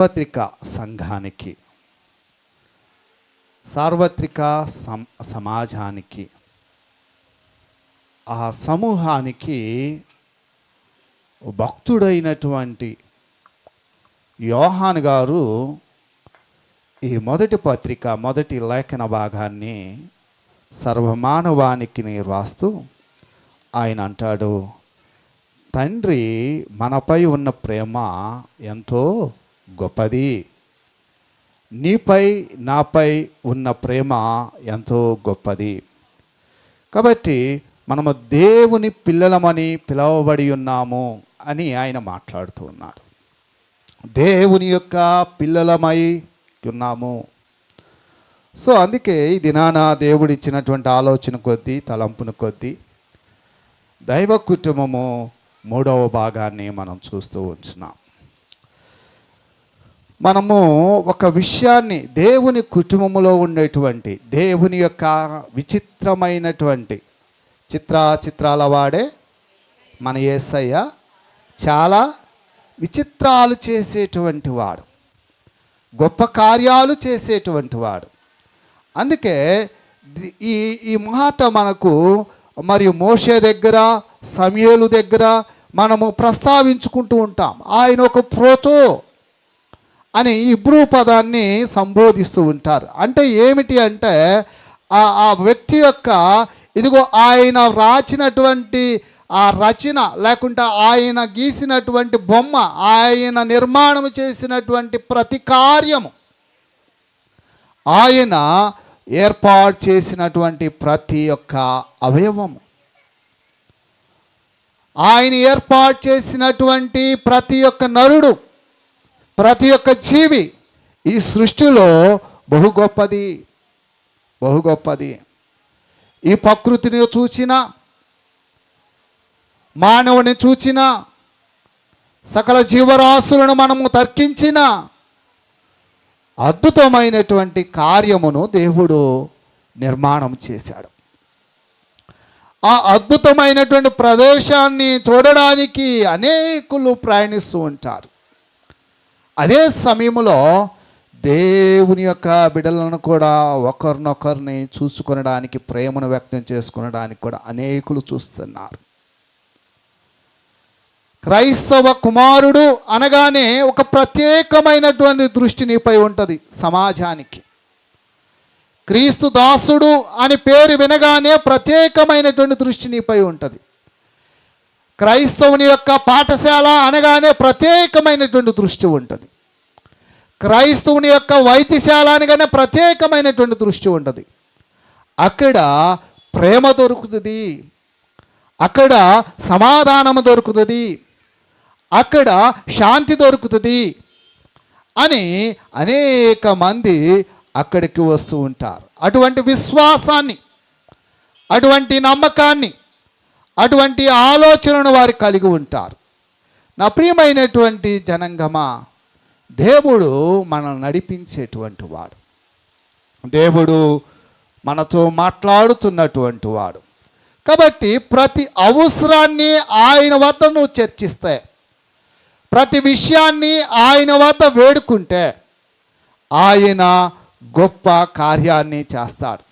సార్వత్రిక సంఘానికి, సార్వత్రిక సమాజానికి, ఆ సమూహానికి భక్తుడైనటువంటి యోహాను గారు ఈ మొదటి పత్రిక, మొదటి లేఖన భాగాన్ని సర్వమానవానికి రాస్తూ ఆయన అంటాడు, తండ్రి మనపై ఉన్న ప్రేమ ఎంతో గొప్పది, నీపై నాపై ఉన్న ప్రేమ ఎంతో గొప్పది. కాబట్టి మనము దేవుని పిల్లలమని పిలవబడి ఉన్నాము అని ఆయన మాట్లాడుతూ ఉన్నాడు. దేవుని యొక్క పిల్లలమై ఉన్నాము. సో అందుకే ఈ దినాన దేవుడు ఇచ్చినటువంటి ఆలోచన కొద్దీ, తలంపును కొద్దీ దైవ కుటుంబము 3వ భాగాన్ని మనం చూస్తూ ఉంటున్నాం. మనము ఒక విషయాన్ని, దేవుని కుటుంబంలో ఉండేటువంటి దేవుని యొక్క విచిత్రమైనటువంటి చిత్రాల వాడే మన యేసయ్య, చాలా విచిత్రాలు చేసేటువంటి వాడు, గొప్ప కార్యాలు చేసేటువంటి వాడు. అందుకే ఈ మాట మనకు మరియు మోషే దగ్గర, సమూయేలు దగ్గర మనము ప్రస్తావించుకుంటూ ఉంటాం. ఆయన ఒక ప్రోతో అని ఇబ్రూ పదాన్ని సంబోధిస్తూ ఉంటారు. అంటే ఏమిటి అంటే ఆ వ్యక్తి యొక్క, ఇదిగో ఆయన రాసినటువంటి ఆ రచన, లేకుంటే ఆయన గీసినటువంటి బొమ్మ, ఆయన నిర్మాణం చేసినటువంటి ప్రతి కార్యము, ఆయన ఏర్పాటు చేసినటువంటి ప్రతి ఒక్క అవయవము, ఆయన ఏర్పాటు చేసినటువంటి ప్రతి ఒక్క నరుడు, ప్రతి ఒక్క జీవి ఈ సృష్టిలో బహు గొప్పది, బహు గొప్పది. ఈ ప్రకృతిని చూచిన, మానవుని చూచిన, సకల జీవరాశులను మనము తర్కించిన అద్భుతమైనటువంటి కార్యమును దేవుడు నిర్మాణం చేశాడు. ఆ అద్భుతమైనటువంటి ప్రదేశాన్ని చూడడానికి అనేకులు ప్రయాణిస్తూ ఉంటారు. అదే సమయంలో దేవుని యొక్క బిడ్డలను కూడా ఒకరినొకరిని చూసుకొనడానికి, ప్రేమను వ్యక్తం చేసుకొనడానికి కూడా అనేకులు చూస్తున్నారు. క్రైస్తవ కుమారుడు అనగానే ఒక ప్రత్యేకమైనటువంటి దృష్టి నీపై ఉంటుంది సమాజానికి. క్రీస్తు దాసుడు అని పేరు వినగానే ప్రత్యేకమైనటువంటి దృష్టి నీపై ఉంటుంది. క్రైస్తవుని యొక్క పాఠశాల అనగానే ప్రత్యేకమైనటువంటి దృష్టి ఉంటుంది. క్రైస్తవుని యొక్క వైద్యశాల అనగానే ప్రత్యేకమైనటువంటి దృష్టి ఉంటుంది. అక్కడ ప్రేమ దొరుకుతుంది, అక్కడ సమాధానము దొరుకుతుంది, అక్కడ శాంతి దొరుకుతుంది అని అనేక మంది అక్కడికి వస్తూ ఉంటారు. అటువంటి విశ్వాసాన్ని, అటువంటి నమ్మకాన్ని, అటువంటి ఆలోచనను వారు కలిగి ఉంటారు. నా ప్రియమైనటువంటి జనాంగమా, దేవుడు మనల్ని నడిపించేటువంటి వాడు, దేవుడు మనతో మాట్లాడుతున్నటువంటి వాడు. కాబట్టి ప్రతి అవసరాన్ని ఆయన వద్ద నువ్వు చర్చిస్తే, ప్రతి విషయాన్ని ఆయన వద్ద వేడుకుంటే ఆయన గొప్ప కార్యాన్ని చేస్తాడు.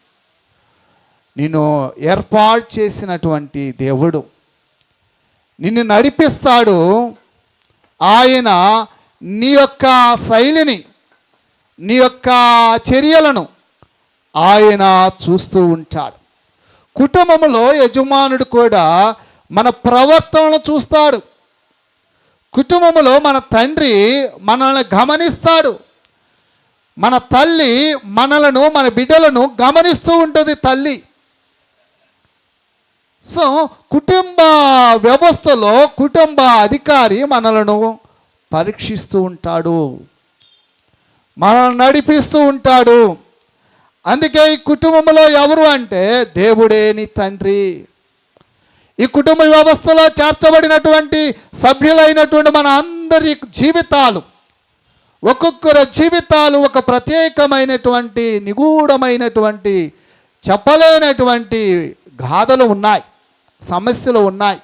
నిన్ను ఏర్పాటు చేసినటువంటి దేవుడు నిన్ను నడిపిస్తాడు. ఆయన నీ యొక్క శైలిని, నీ యొక్క చర్యలను ఆయన చూస్తూ ఉంటాడు. కుటుంబంలో యజమానుడు కూడా మన ప్రవర్తనను చూస్తాడు. కుటుంబంలో మన తండ్రి మనల్ని గమనిస్తాడు. మన తల్లి మనలను, మన బిడ్డలను గమనిస్తూ ఉంటుంది తల్లి. సో కుటుంబ వ్యవస్థలో కుటుంబ అధికారి మనలను పరీక్షిస్తూ ఉంటాడు, మనల్ని నడిపిస్తూ ఉంటాడు. అందుకే ఈ కుటుంబంలో ఎవరు అంటే దేవుడే నీ తండ్రి. ఈ కుటుంబ వ్యవస్థలో చేర్చబడినటువంటి సభ్యులైనటువంటి మన అందరి జీవితాలు, ఒక్కొక్కరి జీవితాలు ఒక ప్రత్యేకమైనటువంటి, నిగూఢమైనటువంటి, చెప్పలేనటువంటి గాథలు ఉన్నాయి, సమస్యలు ఉన్నాయి.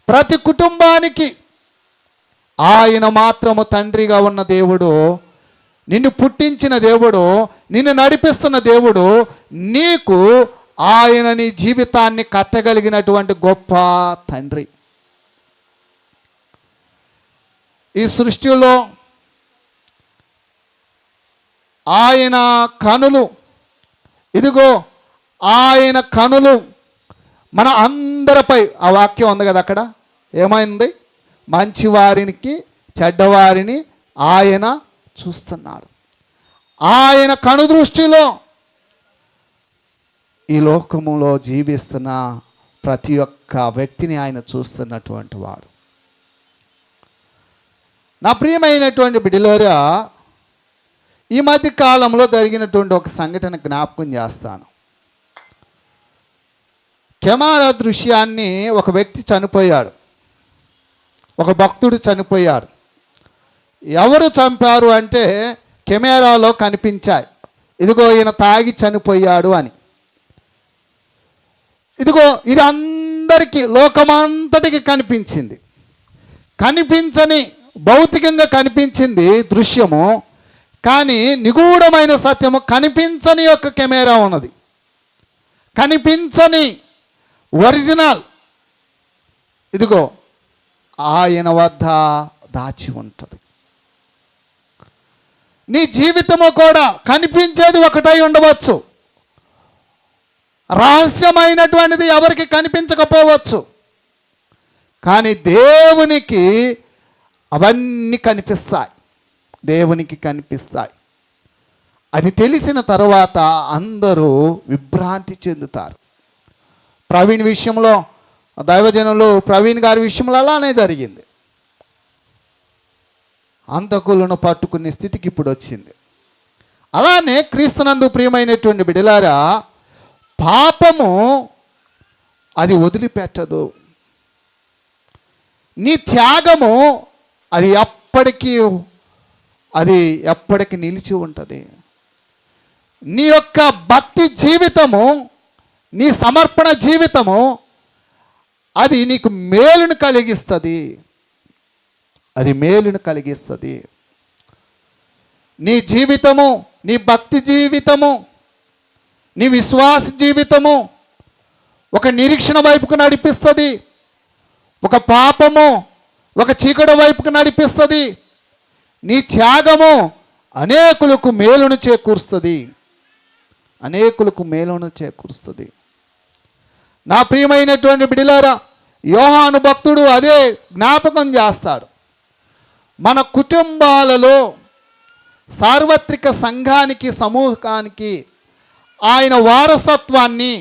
ప్రతి కుటుంబానికి ఆయన మాత్రము తండ్రిగా ఉన్న దేవుడు, నిన్ను పుట్టించిన దేవుడు, నిన్ను నడిపిస్తున్న దేవుడు, నీకు ఆయన నీ జీవితాన్ని కట్టగలిగినటువంటి గొప్ప తండ్రి. ఈ సృష్టిలో ఆయన కనులు, ఇదిగో ఆయన కనులు మన అందరిపై, ఆ వాక్యం ఉంది కదా అక్కడ, ఏమైంది? మంచివారికి చెడ్డవారిని ఆయన చూస్తున్నాడు. ఆయన కనుదృష్టిలో ఈ లోకములో జీవిస్తున్న ప్రతి ఒక్క వ్యక్తిని ఆయన చూస్తున్నటువంటి వాడు. నా ప్రియమైనటువంటి బిడ్డలారా, ఈ మధ్య కాలంలో జరిగినటువంటి ఒక సంఘటన జ్ఞాపకం చేస్తాను. కెమెరా దృశ్యాన్ని, ఒక వ్యక్తి చనిపోయాడు, ఒక భక్తుడు చనిపోయాడు. ఎవరు చంపారు అంటే కెమెరాలో కనిపించాయి, ఇదిగో ఈయన తాగి చనిపోయాడు అని. ఇదిగో ఇది అందరికీ, లోకమంతటికి కనిపించింది. కనిపించని, భౌతికంగా కనిపించింది దృశ్యము, కానీ నిగూఢమైన సత్యము కనిపించని యొక్క కెమెరా ఉన్నది. కనిపించని ఒరిజినల్ ఇదిగో ఆయన వద్ద దాచి ఉంటుంది. నీ జీవితము కూడా కనిపించేది ఒకటై ఉండవచ్చు, రహస్యమైనటువంటిది ఎవరికి కనిపించకపోవచ్చు, కానీ దేవునికి అవన్నీ కనిపిస్తాయి, దేవునికి కనిపిస్తాయి. అది తెలిసిన తర్వాత అందరూ విభ్రాంతి చెందుతారు. ప్రవీణ్ విషయంలో, దైవజనులు ప్రవీణ్ గారి విషయంలో అలానే జరిగింది. హంతకులను పట్టుకునే స్థితికి ఇప్పుడు వచ్చింది. అలానే క్రీస్తునందు ప్రియమైనటువంటి బిడ్డలారా, పాపము అది వదిలిపెట్టదు. నీ త్యాగము అది ఎప్పటికీ నిలిచి ఉంటుంది. నీ యొక్క భక్తి జీవితము, నీ సమర్పణ జీవితము అది నీకు మేలును కలిగిస్తుంది. అది మేలును కలిగిస్తుంది. నీ జీవితము, నీ భక్తి జీవితము, నీ విశ్వాస జీవితము ఒక నిరీక్షణ వైపుకు నడిపిస్తుంది, ఒక పాపము, ఒక చీకటి వైపుకు నడిపిస్తుంది. నీ త్యాగము అనేకులకు మేలును చేకూరుస్తుంది, అనేకులకు మేలును చేకూరుస్తుంది. నా ప్రియమైనటువంటి బిడ్డలారా, యోహాను భక్తుడు అదే జ్ఞాపకం చేస్తాడు. మన కుటుంబాలలో సార్వత్రిక సంఘానికి, సమూహానికి ఆయన వారసత్వాన్ని,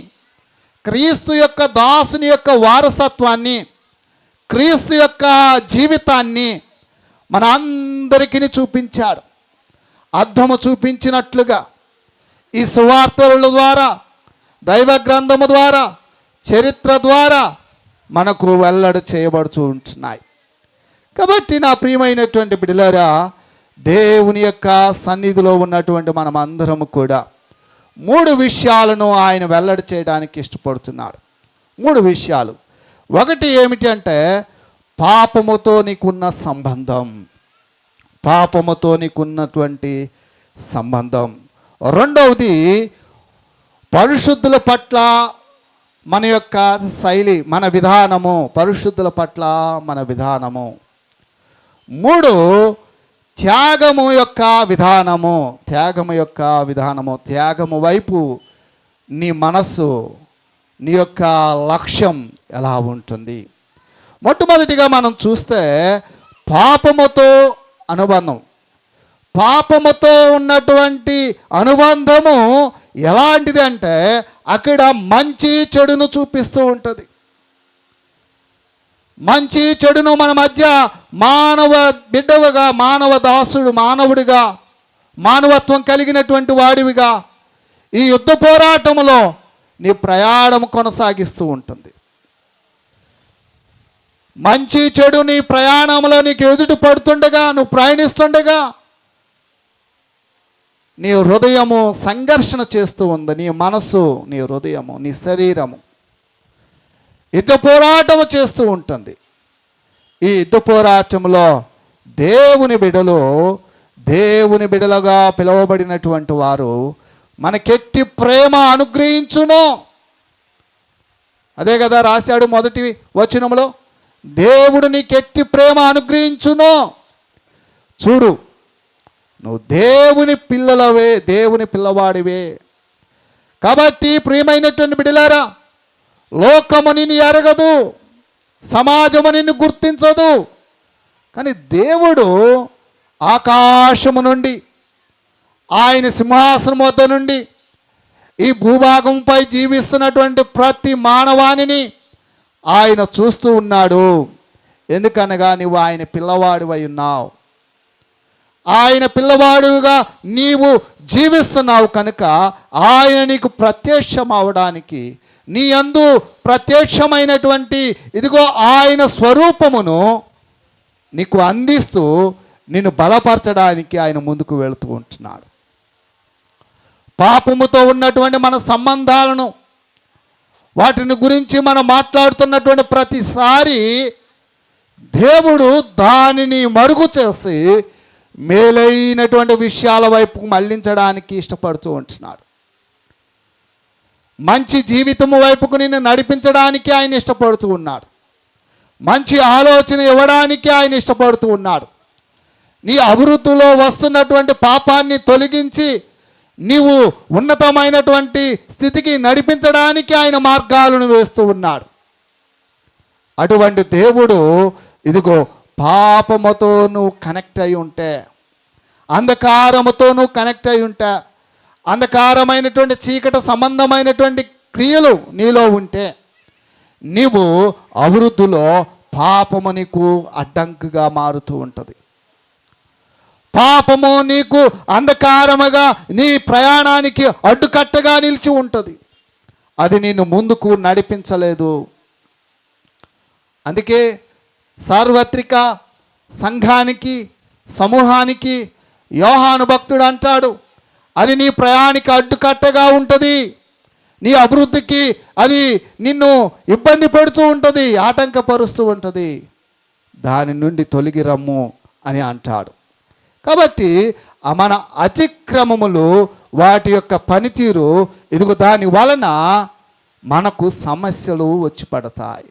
క్రీస్తు యొక్క దాసుని యొక్క వారసత్వాన్ని, క్రీస్తు యొక్క జీవితాన్ని మన అందరికీ చూపించాడు. అర్థము చూపించినట్లుగా ఈ సువార్తల ద్వారా, దైవ గ్రంథము ద్వారా, చరిత్ర ద్వారా మనకు వెల్లడి చేయబడుతూ ఉంటున్నాయి. కాబట్టి నా ప్రియమైనటువంటి బిడ్డలారా, దేవుని యొక్క సన్నిధిలో ఉన్నటువంటి మనం అందరము కూడా 3 విషయాలను ఆయన వెల్లడి చేయడానికి ఇష్టపడుతున్నాడు. 3 విషయాలు. ఒకటి ఏమిటి అంటే పాపముతో నీకున్న సంబంధం, పాపముతో నీకున్నటువంటి సంబంధం. రెండవది పరిశుద్ధుల పట్ల మన యొక్క శైలి, మన విధానము, పరిశుద్ధుల పట్ల మన విధానము. 3 త్యాగము యొక్క విధానము, త్యాగము యొక్క విధానము. త్యాగము వైపు నీ మనస్సు, నీ యొక్క లక్ష్యం ఎలా ఉంటుంది? మొట్టమొదటిగా మనం చూస్తే పాపముతో అనుబంధం. పాపముతో ఉన్నటువంటి అనుబంధము ఎలాంటిది అంటే అక్కడ మంచి చెడును చూపిస్తూ ఉంటుంది. మంచి చెడును మన మధ్య మానవ బిడ్డవుగా, మానవ దాసుడు, మానవుడిగా, మానవత్వం కలిగినటువంటి వాడివిగా ఈ యుద్ధ పోరాటంలో నీ ప్రయాణం కొనసాగిస్తూ ఉంటుంది. మంచి చెడు నీ ప్రయాణంలో నీకు ఎదుటి పడుతుండగా, నువ్వు ప్రయాణిస్తుండగా నీ హృదయము సంఘర్షణ చేస్తూ ఉంది. నీ మనసు, నీ హృదయము, నీ శరీరము యుద్ధ పోరాటము చేస్తూ ఉంటుంది. ఈ యుద్ధ పోరాటంలో దేవుని బిడ్డలు, దేవుని బిడ్డలుగా పిలువబడినటువంటి వారు మనకెట్టి ప్రేమ అనుగ్రహించును. అదే కదా రాశాడు మొదటి వచనంలో, దేవుడు నీకెట్టి ప్రేమ అనుగ్రహించును. చూడు, నువ్వు దేవుని పిల్లలవే, దేవుని పిల్లవాడివే. కాబట్టి ప్రియమైనటువంటి బిడ్డలారా, లోకము నిన్ను ఎరగదు, సమాజము నిన్ను గుర్తించదు. కానీ దేవుడు ఆకాశము నుండి, ఆయన సింహాసనం వద్ద నుండి ఈ భూభాగంపై జీవిస్తున్నటువంటి ప్రతి మానవానిని ఆయన చూస్తూ ఉన్నాడు. ఎందుకనగా నీవు ఆయన పిల్లవాడివై ఉన్నావు. ఆయన పిల్లవాడుగా నీవు జీవిస్తున్నావు కనుక ఆయన నీకు ప్రత్యక్షం అవడానికి, నీ యందు ప్రత్యక్షమైనటువంటి ఇదిగో ఆయన స్వరూపమును నీకు అందిస్తూ నిన్ను బలపరచడానికి ఆయన ముందుకు వెళుతూ ఉంటున్నాడు. పాపముతో ఉన్నటువంటి మన సంబంధాలను, వాటిని గురించి మనం మాట్లాడుతున్నటువంటి ప్రతిసారి దేవుడు దానిని మరుగు చేసి మేలైనటువంటి విషయాల వైపు మళ్లించడానికి ఇష్టపడుతూ ఉంటున్నాడు. మంచి జీవితము వైపుకు నిన్ను నడిపించడానికి ఆయన ఇష్టపడుతూ ఉన్నాడు. మంచి ఆలోచన ఇవ్వడానికి ఆయన ఇష్టపడుతూ ఉన్నాడు. నీ అభివృద్ధిలో వస్తున్నటువంటి పాపాన్ని తొలగించి నీవు ఉన్నతమైనటువంటి స్థితికి నడిపించడానికి ఆయన మార్గాలను వేస్తూ ఉన్నాడు. అటువంటి దేవుడు ఇదిగో పాపముతో నువ్వు కనెక్ట్ అయి ఉంటే, అంధకారముతో నువ్వు కనెక్ట్ అయి ఉంటే, అంధకారమైనటువంటి చీకటి సంబంధమైనటువంటి క్రియలు నీలో ఉంటే, నీవు అభివృద్ధిలో పాపము నీకు అడ్డంకుగా మారుతూ ఉంటుంది. పాపము నీకు అంధకారముగా నీ ప్రయాణానికి అడ్డుకట్టగా నిలిచి ఉంటుంది. అది నిన్ను ముందుకు నడిపించలేదు. అందుకే సార్వత్రిక సంఘానికి, సమూహానికి యోహాను భక్తుడు అంటాడు, అది నీ ప్రయాణికి అడ్డుకట్టగా ఉంటుంది, నీ అభివృద్ధికి అది నిన్ను ఇబ్బంది పెడుతూ ఉంటుంది, ఆటంకపరుస్తూ ఉంటుంది. దాని నుండి తొలగి రమ్ము అని అంటాడు. కాబట్టి మన అతిక్రమములు, వాటి యొక్క పనితీరు ఇదిగో దాని వలన మనకు సమస్యలు వచ్చి పడతాయి.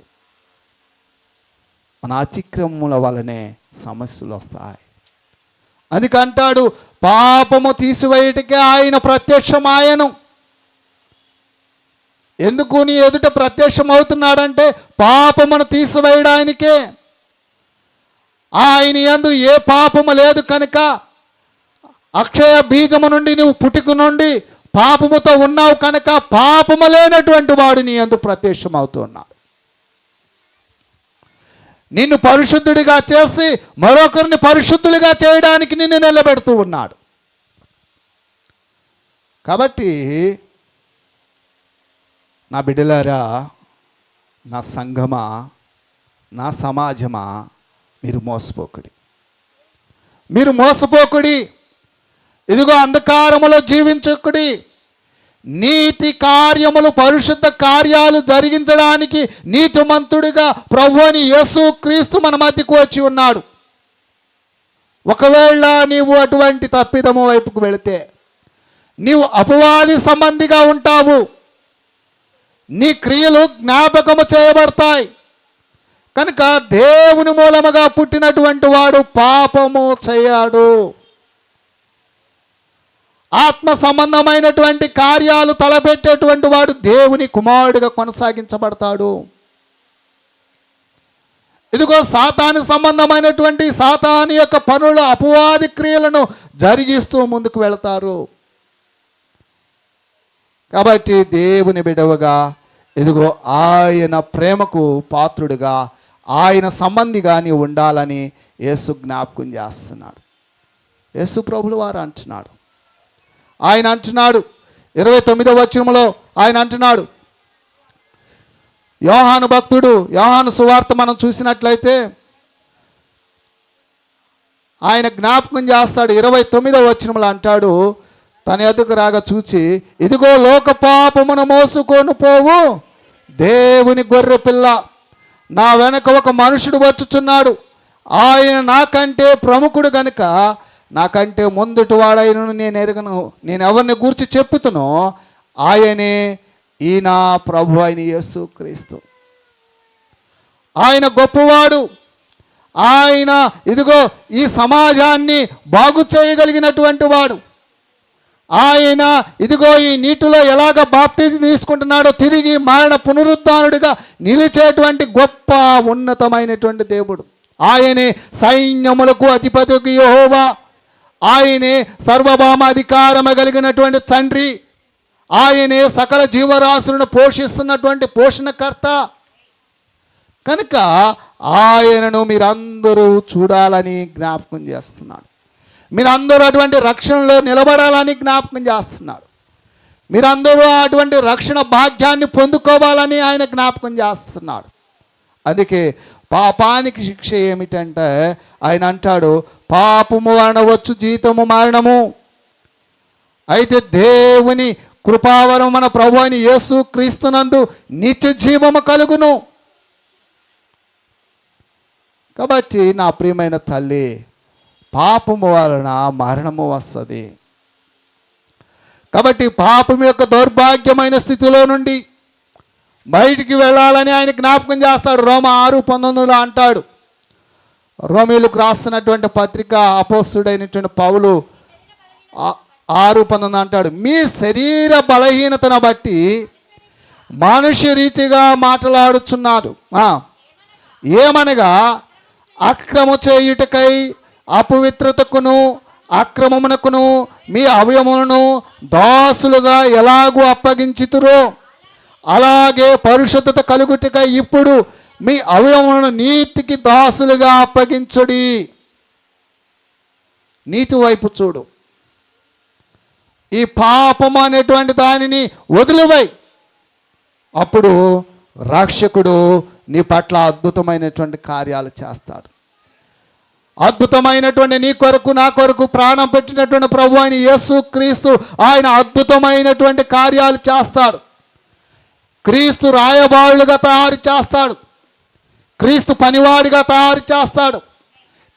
మన అతిక్రమముల వలనే సమస్యలు వస్తాయి. అందుకంటాడు, పాపము తీసివేయటకే ఆయన ప్రత్యక్షమాయను. ఎందుకు నీ ఎదుట ప్రత్యక్షం అవుతున్నాడంటే పాపమును తీసివేయడానికే. ఆయన యందు ఏ పాపము లేదు కనుక, అక్షయ బీజము నుండి నువ్వు పుట్టుక నుండి పాపముతో ఉన్నావు కనుక పాపము లేనటువంటి వాడు నీ యందు ప్రత్యక్షం అవుతున్నాడు. నిన్ను పరిశుద్ధుడిగా చేసి మరొకరిని పరిశుద్ధులుగా చేయడానికి నిన్ను నిలబెడుతూ ఉన్నాడు. కాబట్టి నా బిడ్డలారా, నా సంఘమా, నా సమాజమా, మీరు మోసపోకుడి, మీరు మోసపోకుడి. ఇదిగో అంధకారములో జీవించకుడి. నీతి కార్యములు, పరిశుద్ధ కార్యాలు జరిగించడానికి నీతిమంతుడిగా ప్రభువైన యేసుక్రీస్తు మన మధ్యకు వచ్చి ఉన్నాడు. ఒకవేళ నీవు అటువంటి తప్పిదము వైపుకు వెళితే నీవు అపవాది సంబంధిగా ఉంటావు. నీ క్రియలు జ్ఞాపకము చేయబడతాయి. కనుక దేవుని మూలముగా పుట్టినటువంటి వాడు పాపము చేయడు. ఆత్మ సంబంధమైనటువంటి కార్యాలు తలపెట్టేటువంటి వాడు దేవుని కుమారుడిగా కొనసాగించబడతాడు. ఇదిగో సాతాను సంబంధమైనటువంటి సాతాను యొక్క పనులు, అపవాది క్రియలను జరిగిస్తూ ముందుకు వెళతారు. కాబట్టి దేవుని బిడవగా ఇదిగో ఆయన ప్రేమకు పాత్రుడిగా, ఆయన సంబంధిగా నీవు ఉండాలని యేసు జ్ఞాపకం చేస్తున్నాడు. యేసు ప్రభులు వారు అంటున్నాడు, ఆయన అంటున్నాడు 29వ వచనంలో ఆయన అంటున్నాడు, యోహాను భక్తుడు, యోహాను సువార్త మనం చూసినట్లయితే ఆయన జ్ఞాపకం చేస్తాడు. 29వ వచనంలో అంటాడు, తన ఎదుగు రాగా చూచి, ఇదిగో లోక పాపమును మోసుకొని పోవు దేవుని గొర్రె పిల్ల, నా వెనక ఒక మనుషుడు వచ్చుచున్నాడు, ఆయన నాకంటే ప్రముఖుడు గనుక నాకంటే ముందుటి వాడైనను నేను ఎరగను. నేను ఎవరిని గూర్చి చెప్పుతునో ఆయనే ఈయన ప్రభు అయిన యేసు క్రీస్తు. ఆయన గొప్పవాడు. ఆయన ఇదిగో ఈ సమాజాన్ని బాగు చేయగలిగినటువంటి వాడు. ఆయన ఇదిగో ఈ నీటిలో ఎలాగ బాప్తిజం తీసుకుంటున్నాడో తిరిగి మరణ పునరుద్ధానుడిగా నిలిచేటువంటి గొప్ప ఉన్నతమైనటువంటి దేవుడు. ఆయనే సైన్యములకు అధిపతికి యెహోవా. ఆయనే సర్వభౌమ అధికారము కలిగినటువంటి తండ్రి. ఆయనే సకల జీవరాశులను పోషిస్తున్నటువంటి పోషణకర్త. కనుక ఆయనను మీరందరూ చూడాలని జ్ఞాపకం చేస్తున్నాడు. మీరందరూ అటువంటి రక్షణలో నిలబడాలని జ్ఞాపకం చేస్తున్నాడు. మీరందరూ అటువంటి రక్షణ భాగ్యాన్ని పొందుకోవాలని ఆయన జ్ఞాపకం చేస్తున్నాడు. అందుకే పాపానికి శిక్ష ఏమిటంటే ఆయన అంటాడు, పాపము అనవచ్చు జీతము మరణము. అయితే దేవుని కృపావరం మన ప్రభు అయిన యేసు క్రీస్తునందు నిత్య జీవము కలుగును. కాబట్టి నా ప్రియమైన తల్లి, పాపము వలన మరణము వస్తుంది. కాబట్టి పాపం యొక్క దౌర్భాగ్యమైన స్థితిలో నుండి బయటికి వెళ్ళాలని ఆయన జ్ఞాపకం చేస్తాడు. రోమా 6:19 అంటాడు. రోమీయులకు రాస్తున్నటువంటి పత్రిక అపోస్తుడైనటువంటి పౌలు 6:19 అంటాడు, మీ శరీర బలహీనతను బట్టి మనుష్య రీతిగా మాట్లాడుచున్నారు. ఏమనగా అక్రమ చేయుటకై అపవిత్రతకును అక్రమమునకును మీ అవయములను దాసులుగా ఎలాగూ అప్పగించుతురో అలాగే పరిశుద్ధత కలుగుటకై ఇప్పుడు మీ అవయములను నీతికి దాసులుగా అప్పగించుడి. నీతి వైపు చూడు. ఈ పాపం అనేటువంటి దానిని వదిలివై. అప్పుడు రక్షకుడు నీ పట్ల అద్భుతమైనటువంటి కార్యాలు చేస్తాడు. అద్భుతమైనటువంటి నీ కొరకు నా కొరకు ప్రాణం పెట్టినటువంటి ప్రభు అయిన యేసు క్రీస్తు ఆయన అద్భుతమైనటువంటి కార్యాలు చేస్తాడు. క్రీస్తు రాయబారులుగా తయారు చేస్తాడు. క్రీస్తు పనివాడిగా తయారు చేస్తాడు.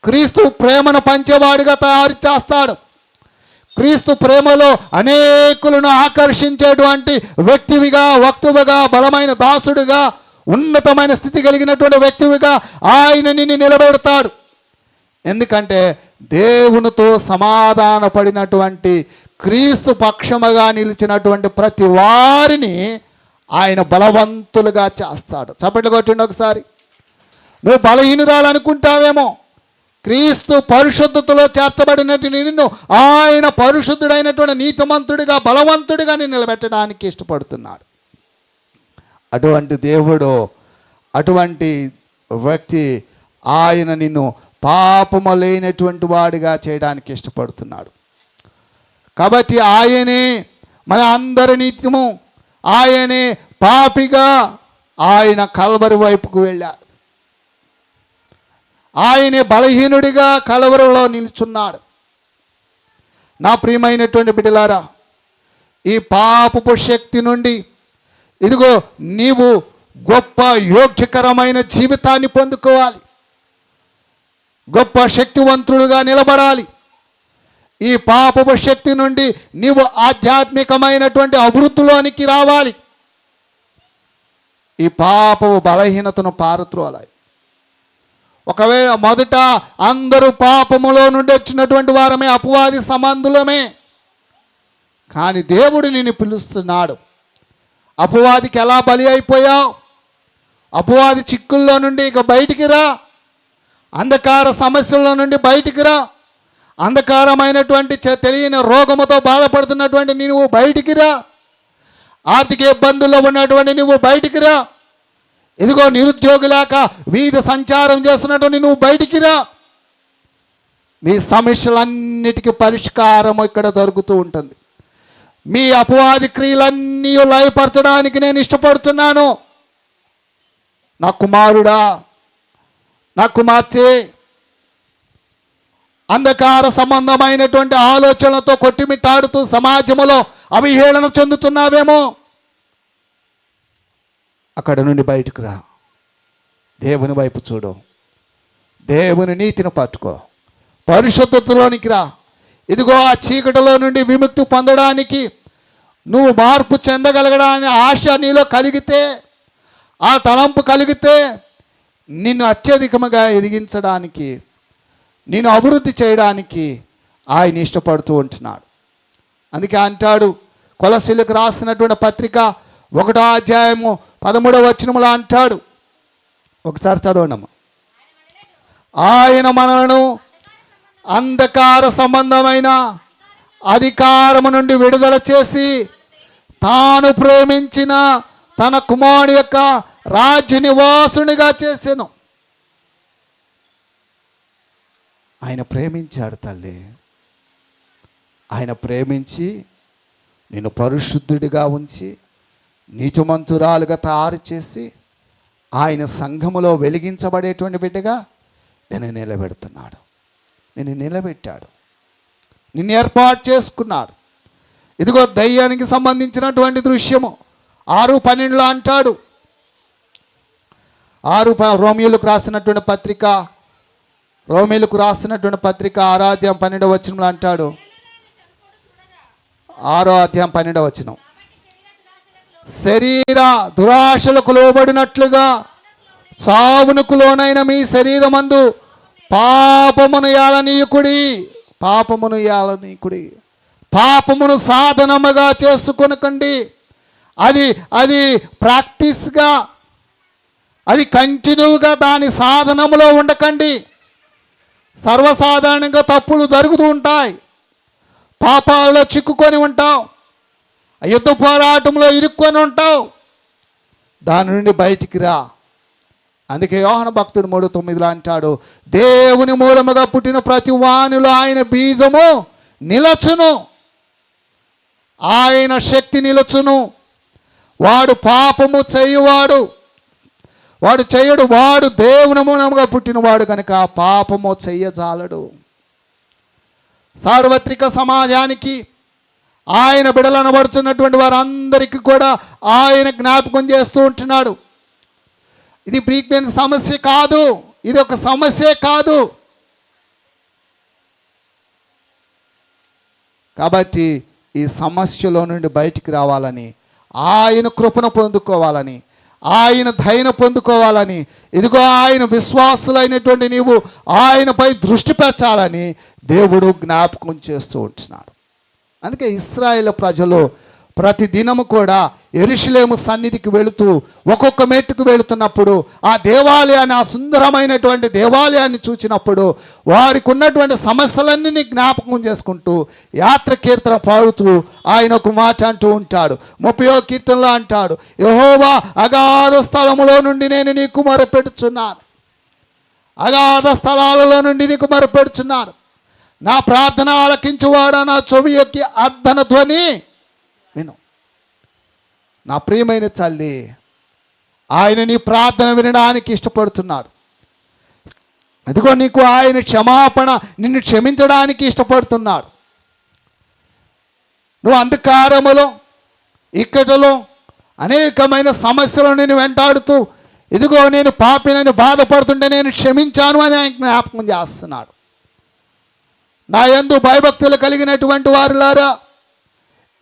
క్రీస్తు ప్రేమను పంచేవాడిగా తయారు చేస్తాడు. క్రీస్తు ప్రేమలో అనేకులను ఆకర్షించేటువంటి వ్యక్తివిగా, వక్తువుగా, బలమైన దాసుడుగా, ఉన్నతమైన స్థితి కలిగినటువంటి వ్యక్తివిగా ఆయన నిన్ను నిలబెడతాడు. ఎందుకంటే దేవునితో సమాధాన పడినటువంటి క్రీస్తు పక్షముగా నిలిచినటువంటి ప్రతి వారిని ఆయన బలవంతులుగా చేస్తాడు. చప్పట్లు కొట్టిండి ఒకసారి. నువ్వు బలహీనురాలనుకుంటావేమో, క్రీస్తు పరిశుద్ధతలో చేర్చబడినట్టు నిన్ను ఆయన పరిశుద్ధుడైనటువంటి నీతిమంతుడిగా, బలవంతుడిగా నిన్ను నిలబెట్టడానికి ఇష్టపడుతున్నాడు. అటువంటి దేవుడు, అటువంటి వ్యక్తి ఆయన నిన్ను పాపము లేనటువంటి వాడిగా చేయడానికి ఇష్టపడుతున్నాడు. కాబట్టి ఆయనే మన అందరి నిత్యము, ఆయనే పాపిగా ఆయన కల్వరి వైపుకు వెళ్ళాడు. ఆయనే బలహీనుడిగా కల్వరిలో నిల్చున్నాడు. నా ప్రియమైనటువంటి బిడ్డలారా, ఈ పాపపు శక్తి నుండి ఇదిగో నీవు గొప్ప యోగ్యకరమైన జీవితాన్ని పొందుకోవాలి. గొప్ప శక్తివంతుడుగా నిలబడాలి. ఈ పాపపు శక్తి నుండి నీవు ఆధ్యాత్మికమైనటువంటి అభివృద్ధిలోనికి రావాలి. ఈ పాపపు బలహీనతను పారత్రోలాలి. ఒకవేళ మొదట అందరూ పాపములో నుండి వచ్చినటువంటి వారమే, అపవాది సంబంధులమే. కానీ దేవుడు నిన్ను పిలుస్తున్నాడు. అపవాదికి ఎలా బలి అయిపోయావు? అపవాది చిక్కుల్లో నుండి ఇక బయటికి రా. అంధకార సమస్యల నుండి బయటికి రా. అంధకారమైనటువంటి తెలియని రోగముతో బాధపడుతున్నటువంటి నువ్వు బయటికి రా. ఆర్థిక ఇబ్బందుల్లో ఉన్నటువంటి నువ్వు బయటికి రా. ఇదిగో నిరుద్యోగి లేక వీధి సంచారం చేస్తున్నటువంటి నువ్వు బయటికి రా. మీ సమస్యలన్నిటికీ పరిష్కారం ఇక్కడ జరుగుతూ ఉంటుంది. మీ అపవాది క్రియలన్నీ లయపరచడానికి నేను ఇష్టపడుతున్నాను. నా కుమారుడా, నా కుమార్తె, అంధకార సంబంధమైనటువంటి ఆలోచనలతో కొట్టిమిట్టాడుతూ సమాజంలో అవహేళన చెందుతున్నావేమో, అక్కడ నుండి బయటకు రా. దేవుని వైపు చూడు. దేవుని నీతిని పట్టుకో, పరిశుద్ధతలోనికి రా. ఇదిగో ఆ చీకటిలో నుండి విముక్తి పొందడానికి, నువ్వు మార్పు చెందగలగడానికి ఆశ నీలో కలిగితే, ఆ తలంపు కలిగితే, నిన్ను అత్యధికముగా ఎదిగించడానికి, నిన్ను అభివృద్ధి చేయడానికి ఆయన ఇష్టపడుతూ ఉంటున్నాడు. అందుకే అంటాడు, కొలసీలకు రాసినటువంటి పత్రిక 1వ అధ్యాయము 13వ వచనములో అంటాడు, ఒకసారి చదవండి. ఆయన మనలను అంధకార సంబంధమైన అధికారము నుండి విడుదల చేసి తాను ప్రేమించిన తన కుమారుని యొక్క రాజ్య నివాసునిగా చేసెను. ఆయన ప్రేమించాడు తల్లి. ఆయన ప్రేమించి నిన్ను పరిశుద్ధుడిగా ఉంచి నీతిమంతురాలుగా తయారు చేసి ఆయన సంఘములో వెలిగించబడేటువంటి బిడ్డగా నేను నిలబెడుతున్నాడు. నిన్ను నిలబెట్టాడు, నిన్ను ఏర్పాటు చేసుకున్నాడు. ఇదిగో దయ్యానికి సంబంధించినటువంటి దృశ్యము 6:12 అంటాడు. రోమియోలకు రాసినటువంటి పత్రిక 6వ అధ్యాయం 12వ వచనంలో అంటాడు. 6వ అధ్యాయం 12వ వచనం, శరీర దురాశలకు లోబడినట్లుగా చావునకు లోనైన మీ శరీరమందు పాపమును యాలనీయకుడి, పాపమును సాధనముగా చేసుకొనకండి. అది ప్రాక్టీస్గా, అది కంటిన్యూగా దాని సాధనములో ఉండకండి. సర్వసాధారణంగా తప్పులు జరుగుతూ ఉంటాయి, పాపాల్లో చిక్కుకొని ఉంటావు, యుద్ధ పోరాటంలో ఇరుక్కొని ఉంటావు. దాని నుండి బయటికి రా. అందుకే యోహాను భక్తుడు 3:9 అంటాడు, దేవుని మూలముగా పుట్టిన ప్రతి వానిలో ఆయన బీజము నిలచును, ఆయన శక్తి నిలచును. వాడు పాపము చేయువాడు, వాడు చేయడు, వాడు దేవుని మూలముగా పుట్టినవాడు కనుక పాపము చెయ్యజాలడు. సార్వత్రిక సమాజానికి, ఆయన బిడలనబడుతున్నటువంటి వారందరికీ కూడా ఆయన జ్ఞాపకం చేస్తూ ఉంటున్నాడు. ఇది ఫ్రీక్వెన్స్ సమస్య కాదు, ఇది ఒక సమస్యే కాదు. కాబట్టి ఈ సమస్యలో నుండి బయటికి రావాలని, ఆయన కృపను పొందుకోవాలని, ఆయన దయను పొందుకోవాలని, ఇదిగో ఆయన విశ్వాసులైనటువంటి నీవు ఆయనపై దృష్టి పెట్టాలని దేవుడు జ్ఞాపకం చేస్తూ ఉంటున్నాడు. అందుకే ఇశ్రాయేలు ప్రజలు ప్రతి దినము కూడా యెరూషలేము సన్నిధికి వెళుతూ ఒక్కొక్క మెట్టుకు వెళుతున్నప్పుడు ఆ దేవాలయాన్ని, ఆ సుందరమైనటువంటి దేవాలయాన్ని చూసినప్పుడు వారికి ఉన్నటువంటి సమస్యలన్నీ జ్ఞాపకం చేసుకుంటూ యాత్ర కీర్తన పాడుతూ ఆయన ఒక మాట అంటూ ఉంటాడు. 30వ కీర్తనలో అంటాడు, యెహోవా అగాధ స్థలములో నుండి నేను నీకు మొరపెడుచున్నాను, అగాధ స్థలాలలో నుండి నీకు మొరపెడుచున్నాను, నా ప్రార్థన ఆలకించువాడా, నా చెవి యొక్క అర్ధన ధ్వని విను. నా ప్రియమైన తల్లి, ఆయన నీ ప్రార్థన వినడానికి ఇష్టపడుతున్నాడు. అదిగో నీకు ఆయన క్షమాపణ, నిన్ను క్షమించడానికి ఇష్టపడుతున్నాడు. నువ్వు అంధకారములో, ఇక్కటలో అనేకమైన సమస్యలు నేను వెంటాడుతూ, ఇదిగో నేను పాపినని బాధపడుతుంటే నేను క్షమించాను అని ఆయన జ్ఞాపకం చేస్తున్నాడు. నా యందు భయభక్తులు కలిగినటువంటి వారులారా,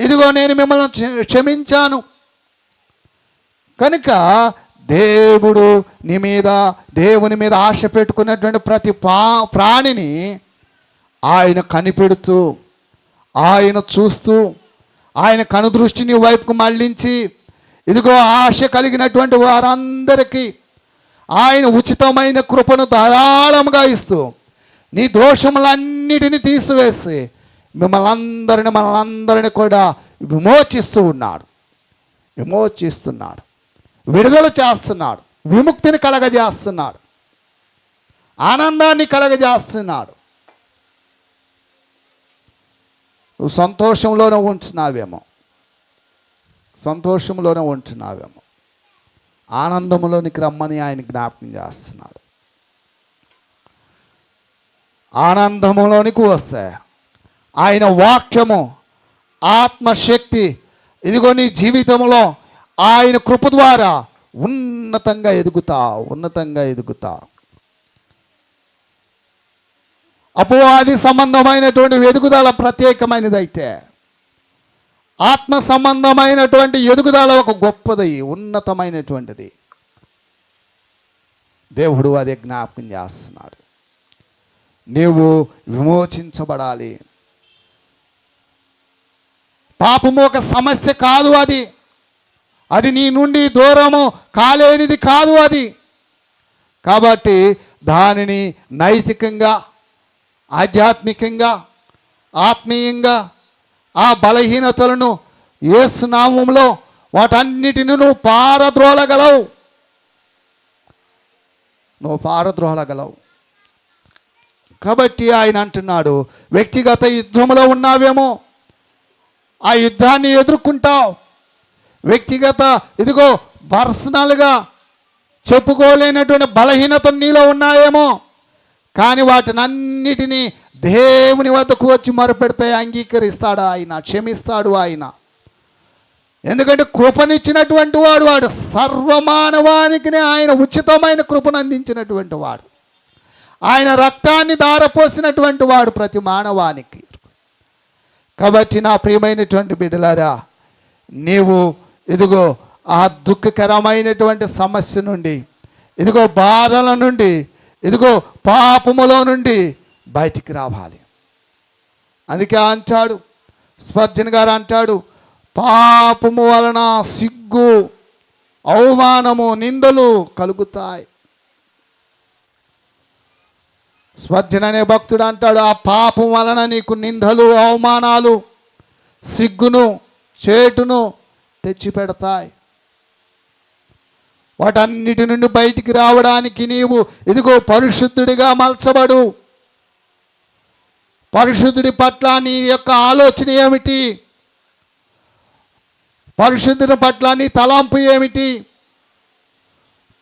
ఇదిగో నేను మిమ్మల్ని క్షమించాను. కనుక దేవుని మీద ఆశ పెట్టుకున్నటువంటి ప్రతి ప్రాణిని ఆయన కనిపెడుతూ, ఆయన చూస్తూ, ఆయన కనుదృష్టిని వైపుకు మళ్ళించి, ఇదిగో ఆశ కలిగినటువంటి వారందరికీ ఆయన ఉచితమైన కృపను ధారాళంగా ఇస్తూ, నీ దోషములన్నిటిని తీసివేసి మనలందరినీ కూడా విమోచిస్తున్నాడు, విడుదల చేస్తున్నాడు, విముక్తిని కలగజేస్తున్నాడు, ఆనందాన్ని కలగజేస్తున్నాడు. నువ్వు సంతోషంలోనే ఉంటున్నావేమో, ఆనందంలోనికి రమ్మని ఆయన జ్ఞాపకం చేస్తున్నాడు. ఆనందంలోనికి వస్తే ఆయన వాక్యము, ఆత్మశక్తి, ఇదిగో నీ జీవితంలో ఆయన కృప ద్వారా ఉన్నతంగా ఎదుగుతా. అపవాది సంబంధమైనటువంటి ఎదుగుదల ప్రత్యేకమైనదైతే, ఆత్మ సంబంధమైనటువంటి ఎదుగుదల ఒక గొప్పది, ఉన్నతమైనటువంటిది. దేవుడు అదే జ్ఞాపకం చేస్తున్నాడు. నీవు విమోచించబడాలి. పాపము ఒక సమస్య కాదు, అది నీ నుండి దూరము కాలేనిది కాదు అది. కాబట్టి దానిని నైతికంగా, ఆధ్యాత్మికంగా, ఆత్మీయంగా ఆ బలహీనతలను యేసు నామములో వాటన్నిటిని నువ్వు పారద్రోలగలవు. కాబట్టి ఆయన అంటున్నాడు, వ్యక్తిగత యుద్ధంలో ఉన్నావేమో, ఆ యుద్ధాన్ని ఎదుర్కొంటావు. వ్యక్తిగత పర్సనల్గా చెప్పుకోలేనటువంటి బలహీనతలు నీలో ఉన్నాయేమో, కానీ వాటినన్నిటినీ దేవుని వద్దకు వచ్చి మొరపెడితే అంగీకరిస్తాడు ఆయన, క్షమిస్తాడు ఆయన. ఎందుకంటే కృపనిచ్చినటువంటి వాడు సర్వమానవానికి ఆయన ఉచితమైన కృపను అందించినటువంటి వాడు. ఆయన రక్తాన్ని ధారపోసినటువంటి వాడు ప్రతి మానవానికి. కాబట్టి నా ప్రియమైనటువంటి బిడ్డలారా, నీవు ఆ దుఃఖకరమైనటువంటి సమస్య నుండి, బాధల నుండి, పాపములో నుండి బయటికి రావాలి. అందుకే అంటాడు స్పర్జన్ గారు అంటాడు, పాపము వలన సిగ్గు, అవమానము, నిందలు కలుగుతాయి. స్పర్జన్ అనే భక్తుడు అంటాడు, ఆ పాపం వలన నీకు నిందలు, అవమానాలు, సిగ్గును, చేటును తెచ్చిపెడతాయి. వాటన్నిటి నుండి బయటికి రావడానికి నీవు పరిశుద్ధుడిగా మలచబడు. పరిశుద్ధుడి పట్ల నీ యొక్క ఆలోచన ఏమిటి? పరిశుద్ధుని పట్ల నీ తలంపు ఏమిటి?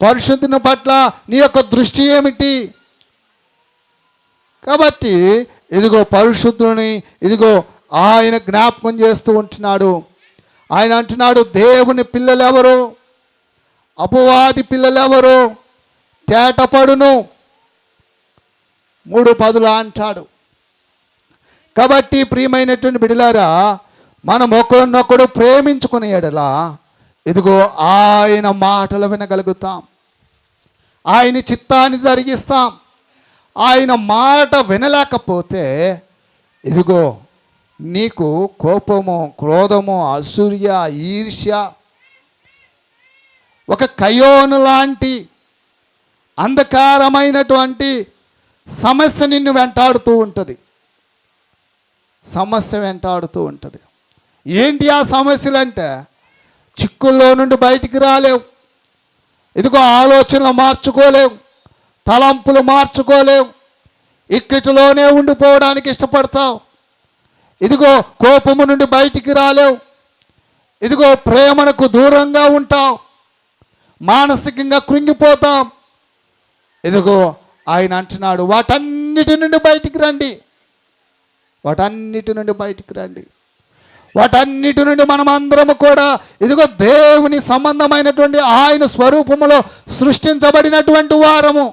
పరిశుద్ధుని పట్ల నీ యొక్క దృష్టి ఏమిటి? కాబట్టి పరిశుద్ధుని ఆయన జ్ఞాపకం చేస్తూ ఉంటున్నాడు. ఆయన అంటున్నాడు, దేవుని పిల్లలెవరు, అపవాది పిల్లలెవరు తేటపడును 3:10 అంటాడు. కాబట్టి ప్రియమైనటువంటి బిడ్డలారా, మనం ఒకరినొకడు ప్రేమించుకునే ఎడల ఆయన మాటలు వినగలుగుతాం, ఆయన చిత్తాన్ని జరిగిస్తాం. ఆయన మాట వినలేకపోతే నీకు కోపము, క్రోధము, అసూయ, ఈర్ష్య, ఒక కయోను లాంటి అంధకారమైనటువంటి సమస్య నిన్ను వెంటాడుతూ ఉంటుంది. ఏంటి ఆ సమస్యలు అంటే, చిక్కుల్లో నుండి బయటికి రాలేవు. ఆలోచనలు మార్చుకోలేవు, తలంపులు మార్చుకోలేవు, ఇక్కటిలోనే ఉండిపోవడానికి ఇష్టపడతావు. కోపము నుండి బయటికి రాలేవు. ప్రేమకు దూరంగా ఉంటావు, మానసికంగా కృంగిపోతాం. ఆయన అంటున్నాడు, వాటన్నిటి నుండి బయటికి రండి. వాటన్నిటి నుండి మనం అందరము కూడా దేవుని సంబంధమైనటువంటి ఆయన స్వరూపములో సృష్టించబడినటువంటి వారము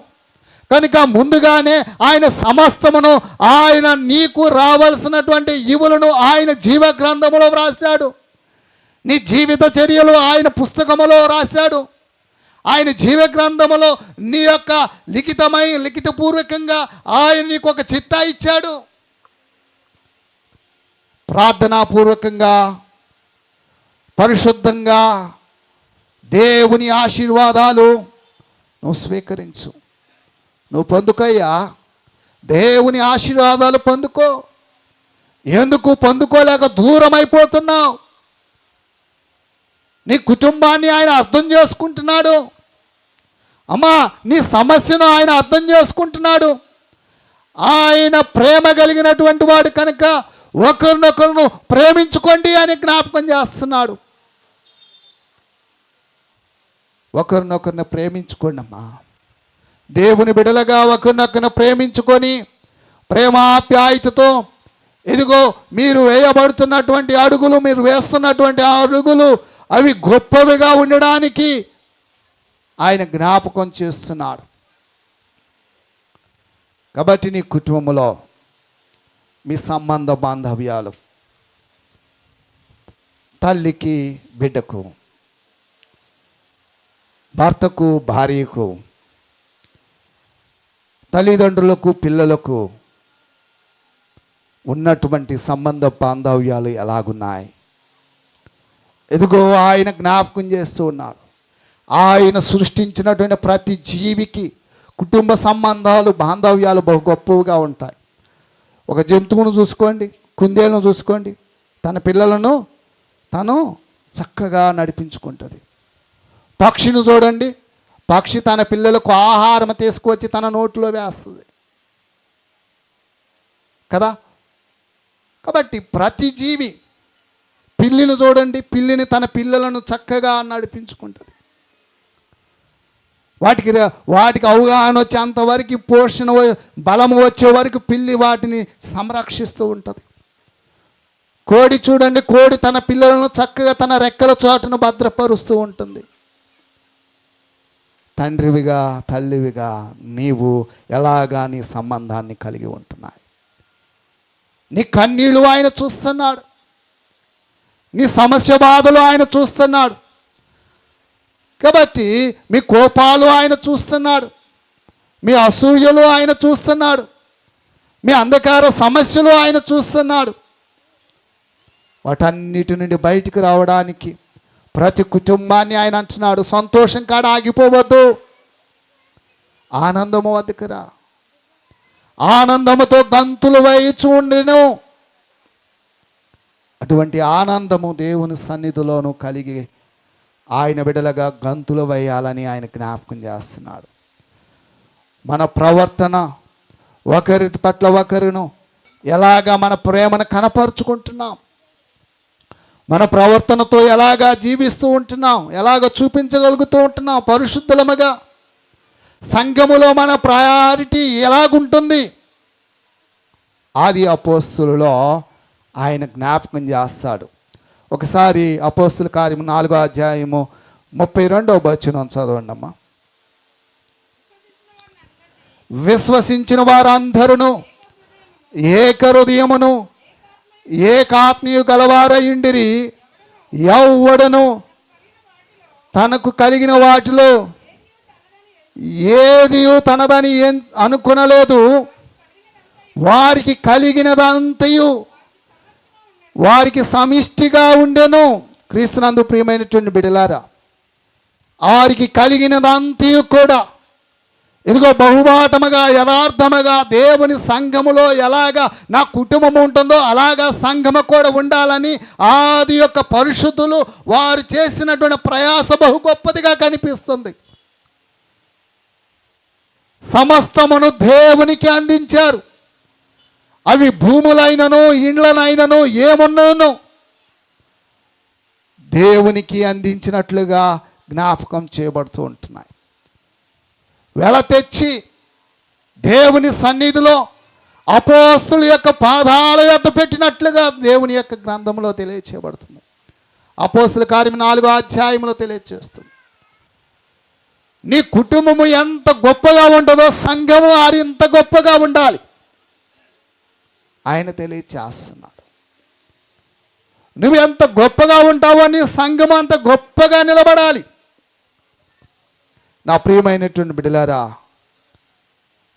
కనుక ముందుగానే ఆయన సమస్తమును, ఆయన నీకు రావాల్సినటువంటి ఈవులను ఆయన జీవ గ్రంథములో వ్రాశాడు. నీ జీవిత చర్యలు ఆయన పుస్తకములో రాశాడు. ఆయన జీవ గ్రంథములో నీ యొక్క లిఖితపూర్వకంగా ఆయన నీకు ఒక చిట్టా ఇచ్చాడు. ప్రార్థనాపూర్వకంగా, పరిశుద్ధంగా దేవుని ఆశీర్వాదాలు నువ్వు స్వీకరించు, నువ్వు పొందుకోయ్యా. దేవుని ఆశీర్వాదాలు పొందుకో. ఎందుకు పొందుకోలేక దూరం అయిపోతున్నావు? నీ కుటుంబాన్ని ఆయన అర్థం చేసుకుంటున్నాడు. అమ్మా, నీ సమస్యను ఆయన అర్థం చేసుకుంటున్నాడు. ఆయన ప్రేమ కలిగినటువంటి వాడు కనుక ఒకరినొకరును ప్రేమించుకోండి అని జ్ఞాపకం చేస్తున్నాడు. ఒకరినొకరిని ప్రేమించుకోండి అమ్మా. దేవుని బిడలగా ఒకరినొకరిని ప్రేమించుకొని ప్రేమాప్యాయతతో మీరు వేయబడుతున్నటువంటి అడుగులు, మీరు వేస్తున్నటువంటి అడుగులు అవి గొప్పవిగా ఉండడానికి ఆయన జ్ఞాపకం చేస్తున్నాడు. కాబట్టి నీ కుటుంబంలో మీ సంబంధ బాంధవ్యాలు, తల్లికి బిడ్డకు, భర్తకు భార్యకు, తల్లిదండ్రులకు పిల్లలకు ఉన్నటువంటి సంబంధ బాంధవ్యాలు ఎలాగున్నాయి? ఎదుగో ఆయన జ్ఞాపకం చేస్తూ ఉన్నాడు. ఆయన సృష్టించినటువంటి ప్రతి జీవికి కుటుంబ సంబంధాలు, బాంధవ్యాలు బహు గొప్పగా ఉంటాయి. ఒక జంతువును చూసుకోండి, కుందేలను చూసుకోండి, తన పిల్లలను తను చక్కగా నడిపించుకుంటుంది. పక్షిని చూడండి, పక్షి తన పిల్లలకు ఆహారం తీసుకువచ్చి తన నోట్లో వేస్తుంది కదా. కాబట్టి ప్రతి జీవి, పిల్లిని చూడండి, పిల్లిని తన పిల్లలను చక్కగా నడిపించుకుంటుంది. వాటికి అవగాహన వచ్చేంతవరకు, పోషణ బలము వచ్చే వరకు పిల్లి వాటిని సంరక్షిస్తూ ఉంటుంది. కోడి చూడండి, కోడి తన పిల్లలను చక్కగా తన రెక్కల చాటును భద్రపరుస్తూ ఉంటుంది. తండ్రివిగా తల్లివిగా నీవు ఎలాగా నీ సంబంధాన్ని కలిగి ఉంటున్నాయి? నీ కన్నీళ్ళు ఆయన చూస్తున్నాడు, నీ సమస్య బాధలు ఆయన చూస్తున్నాడు. కాబట్టి మీ కోపాలు ఆయన చూస్తున్నాడు, మీ అసూయలు ఆయన చూస్తున్నాడు, మీ అంధకార సమస్యలు ఆయన చూస్తున్నాడు. వాటన్నిటి నుండి బయటికి రావడానికి ప్రతి కుటుంబాన్ని ఆయన అంటున్నాడు, సంతోషం కాడ ఆగిపోవద్దు, ఆనందము వద్దకు రా, ఆనందముతో గంతులు వేయిచు ఉండెను. అటువంటి ఆనందము దేవుని సన్నిధిలోనూ కలిగి ఆయన బిడ్డలుగా గంతులు వేయాలని ఆయన జ్ఞాపకం చేస్తున్నాడు. మన ప్రవర్తన, ఒకరి పట్ల ఒకరును ఎలాగా మన ప్రేమను కనపరుచుకుంటున్నాం, మన ప్రవర్తనతో ఎలాగా జీవిస్తూ ఉంటున్నాం, ఎలాగ చూపించగలుగుతూ ఉంటున్నాం పరిశుద్ధులముగా. సంఘములో మన ప్రయారిటీ ఎలాగుంటుంది? ఆది అపోస్తులలో ఆయన జ్ఞాపకం చేస్తాడు. ఒకసారి అపోస్తుల కార్యము 4వ అధ్యాయము 32వ వచనం చదవండి అమ్మా. విశ్వసించిన వారందరూ ఏక హృదయమును ఏకాత్మీయు గలవారయుండిరి, ఎవ్వడును తనకు కలిగిన వాటిలో ఏది తనదని అనుకొనలేదు, వారికి కలిగినదంతయు వారికి సమిష్టిగా ఉండెను. క్రీస్తునందు ప్రియమైనటువంటి బిడ్డలారా, వారికి కలిగినదంతయు కూడా ఇదిగో బహుబాటముగా యథార్థముగా దేవుని సంఘములో ఎలాగా నా కుటుంబం ఉంటుందో అలాగా సంఘము కూడా ఉండాలని ఆది యొక్క పరిశుద్ధులు వారు చేసినటువంటి ప్రయాస బహు గొప్పదిగా కనిపిస్తుంది. సమస్తమును దేవునికి అందించారు. అవి భూములైనను ఇండ్లనైనను ఏమున్నను దేవునికి అందించినట్లుగా జ్ఞాపకం చేయబడుతూ ఉంటున్నాయి. వెల తెచ్చి దేవుని సన్నిధిలో అపోస్తుల యొక్క పాదాల యొద్ద పెట్టినట్లుగా దేవుని యొక్క గ్రంథంలో తెలియచేయబడుతుంది. అపోస్తుల కార్యం 4వ అధ్యాయంలో తెలియచేస్తుంది. నీ కుటుంబము ఎంత గొప్పగా ఉంటుందో సంఘము అంత గొప్పగా ఉండాలి ఆయన తెలియచేస్తున్నాడు. నువ్వు ఎంత గొప్పగా ఉంటావో నీ సంఘము అంత గొప్పగా నిలబడాలి. నా ప్రియమైనటువంటి బిడ్డలారా,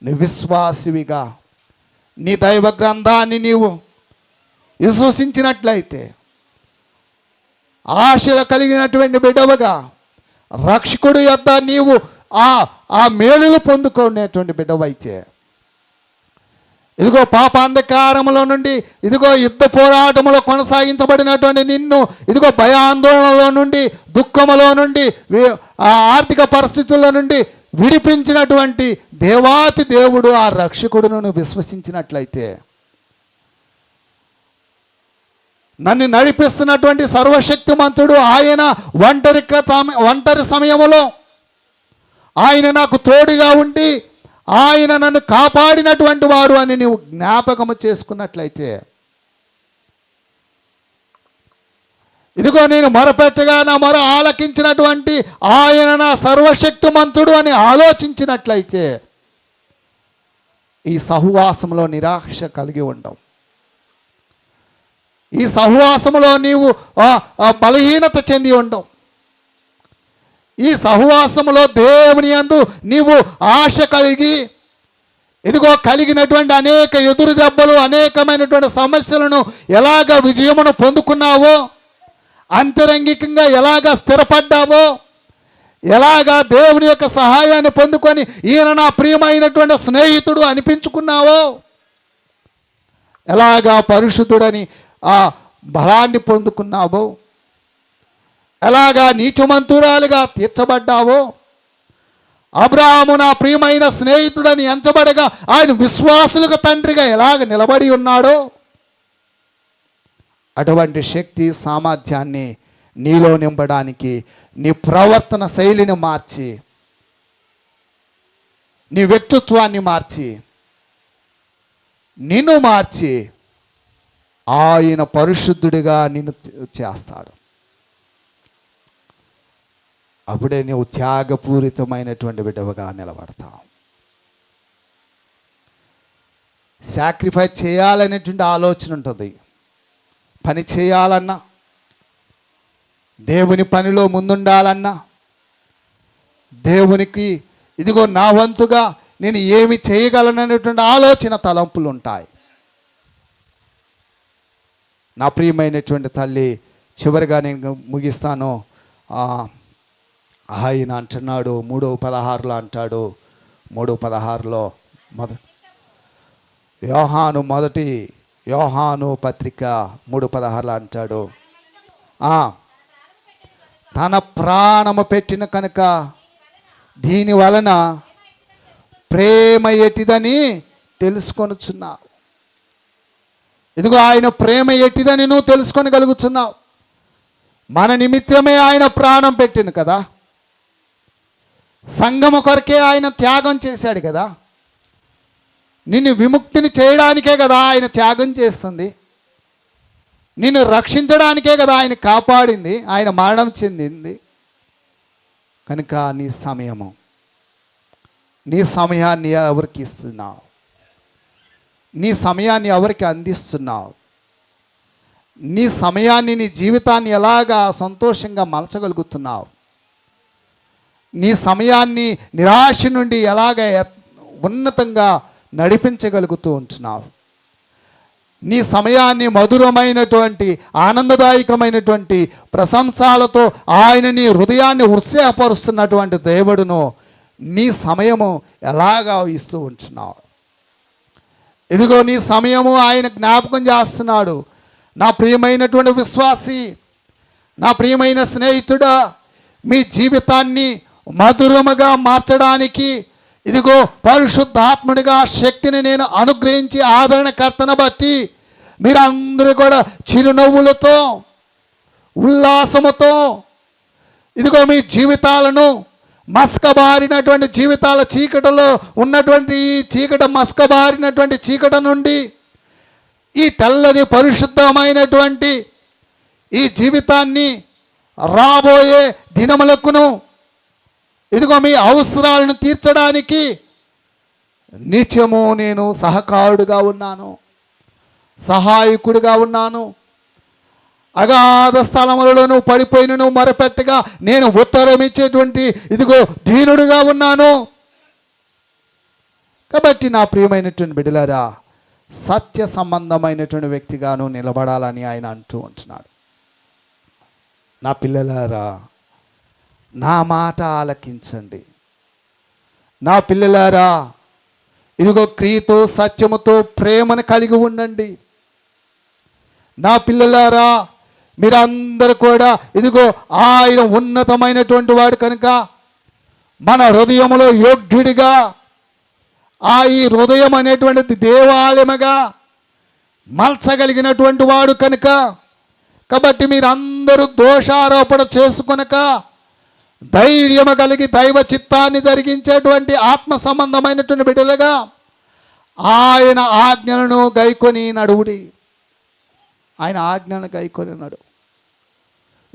నీ విశ్వాసివిగా నీ దైవ గ్రంథాన్ని నీవు విశ్వసించినట్లయితే, ఆశ కలిగినటువంటి బిడ్డవుగా రక్షకుడు యొద్ద నీవు ఆ మేలులు పొందుకునేటువంటి బిడ్డవైతే, ఇదిగో పాపాంధకారములో నుండి, ఇదిగో యుద్ధ పోరాటములో కొనసాగించబడినటువంటి నిన్ను, ఇదిగో భయాందోళనలో నుండి, దుఃఖములో నుండి, ఆర్థిక పరిస్థితుల నుండి విడిపించినటువంటి దేవాతి దేవుడు ఆ రక్షకుడును నువ్వు విశ్వసించినట్లయితే, నన్ను నడిపిస్తున్నటువంటి సర్వశక్తిమంతుడు ఆయన ఒంటరి సమయంలో ఆయన నాకు తోడుగా ఉండి ఆయన నన్ను కాపాడినటువంటి వాడు అని నీవు జ్ఞాపకము చేసుకున్నట్లయితే, ఇదిగో నేను మొరపెట్టగా నా మొర ఆలకించినటువంటి ఆయన నా సర్వశక్తిమంతుడు అని ఆలోచించినట్లయితే, ఈ సహవాసంలో నిరాశ కలిగి ఉండవు. ఈ సహవాసములో నీవు బలహీనత చెంది ఉండవు. ఈ సహవాసములో దేవుని యందు నీవు ఆశ కలిగి, ఇదిగో కలిగినటువంటి అనేక ఎదురు దెబ్బలు, అనేకమైనటువంటి సమస్యలను ఎలాగ విజయమును పొందుకున్నావో, అంతరంగికంగా ఎలాగ స్థిరపడ్డావో, ఎలాగా దేవుని యొక్క సహాయాన్ని పొందుకొని ఈయన నా ప్రియమైనటువంటి స్నేహితుడు అనిపించుకున్నావో, ఎలాగా పరిశుద్ధుడని ఆ బలాన్ని పొందుకున్నావో, ఎలాగా నీతిమంతురాలుగా తీర్చబడ్డావో, అబ్రాహాము నా ప్రియమైన స్నేహితుడని ఎంచబడగా ఆయన విశ్వాసులకు తండ్రిగా ఎలాగ నిలబడి ఉన్నాడో, అటువంటి శక్తి సామర్థ్యాన్ని నీలో నింపడానికి నీ ప్రవర్తన శైలిని మార్చి, నీ వ్యక్తిత్వాన్ని మార్చి, నిన్ను మార్చి ఆయన పరిశుద్ధుడిగా నిన్ను చేస్తాడు. అప్పుడే నీవు త్యాగపూరితమైనటువంటి బిడ్డగా నిలబడతావు. సాక్రిఫైస్ చేయాలనేటువంటి ఆలోచన ఉంటుంది. పని చేయాలన్నా, దేవుని పనిలో ముందుండాలన్నా, దేవునికి ఇదిగో నా వంతుగా నేను ఏమి చేయగలననేటువంటి ఆలోచన తలంపులు ఉంటాయి. నా ప్రియమైనటువంటి తల్లి, చివరిగా నేను ముగిస్తాను. ఆయన అంటున్నాడు 3:16 అంటాడు. 3:16 మొదటి యోహాను పత్రిక 3:16 అంటాడు, తన ప్రాణము పెట్టిన కనుక దీని వలన ప్రేమ ఎట్టిదని తెలుసుకొనుచున్నావు. ఇదిగో ఆయన ప్రేమ ఎట్టిదని నువ్వు తెలుసుకొనగలుగుతున్నావు. మన నిమిత్తమే ఆయన ప్రాణం పెట్టింది కదా, సంఘము కొరకే ఆయన త్యాగం చేశాడు కదా, నిన్ను విముక్తిని చేయడానికే కదా ఆయన త్యాగం చేస్తుంది, నిన్ను రక్షించడానికే కదా ఆయన కాపాడింది, ఆయన మరణం చెందింది. కనుక నీ సమయాన్ని ఎవరికి ఇస్తున్నావు? నీ సమయాన్ని ఎవరికి అందిస్తున్నావు? నీ సమయాన్ని, నీ జీవితాన్ని ఎలాగా సంతోషంగా మలచగలుగుతున్నావు? నీ సమయాన్ని నిరాశ నుండి ఎలాగ ఉన్నతంగా నడిపించగలుగుతూ ఉంటున్నావు? నీ సమయాన్ని మధురమైనటువంటి ఆనందదాయకమైనటువంటి ప్రశంసలతో ఆయన నీ హృదయాన్ని ఉత్సాహపరుస్తున్నటువంటి దేవుడును నీ సమయము ఎలాగా ఇస్తూ ఉంటున్నావు? ఇదిగో నీ సమయము ఆయన జ్ఞాపకం చేస్తున్నాడు. నా ప్రియమైనటువంటి విశ్వాసి, నా ప్రియమైన స్నేహితుడా, మీ జీవితాన్ని మధురముగా మార్చడానికి ఇదిగో పరిశుద్ధాత్ముడిగా శక్తిని నేను అనుగ్రహించి ఆదరణకర్తను బట్టి మీరందరూ కూడా చిరునవ్వులతో, ఉల్లాసముతో ఇదిగో మీ జీవితాలను మస్కబారినటువంటి జీవితాల చీకటిలో ఉన్నటువంటి ఈ మస్కబారినటువంటి చీకటి నుండి ఈ తెల్లని పరిశుద్ధమైనటువంటి ఈ జీవితాన్ని రాబోయే దినములకును ఇదిగో మీ అవసరాలను తీర్చడానికి నిత్యము నేను సహకారుడుగా ఉన్నాను, సహాయకుడిగా ఉన్నాను. అగాధ స్థలములను పడిపోయినను మొరపెట్టగా నేను ఉత్తరం ఇచ్చేటువంటి ఇదిగో దీనుడుగా ఉన్నాను. కాబట్టి నా ప్రియమైనటువంటి బిడ్డలారా, సత్య సంబంధమైనటువంటి వ్యక్తిగాను నిలబడాలని ఆయన అంటూ ఉంటున్నాడు. నా పిల్లలారా, నా మాట ఆలకించండి. నా పిల్లలారా, ఇదిగో క్రియతో సత్యముతో ప్రేమను కలిగి ఉండండి. నా పిల్లలారా, మీరందరూ కూడా ఇదిగో ఆయన ఉన్నతమైనటువంటి వాడు కనుక మన హృదయంలో యోగ్యుడిగా ఈ హృదయం అనేటువంటిది దేవాలయముగా మలచగలిగినటువంటి వాడు కనుక, కాబట్టి మీరందరూ దోషారోపణ చేసుకొనక ధైర్యము కలిగి దైవ చిత్తాన్ని జరిగించేటువంటి ఆత్మ సంబంధమైనటువంటి బిడ్డలుగా ఆయన ఆజ్ఞలను గైకొని నడువుడి. ఆయన ఆజ్ఞలను గైకొని నడు.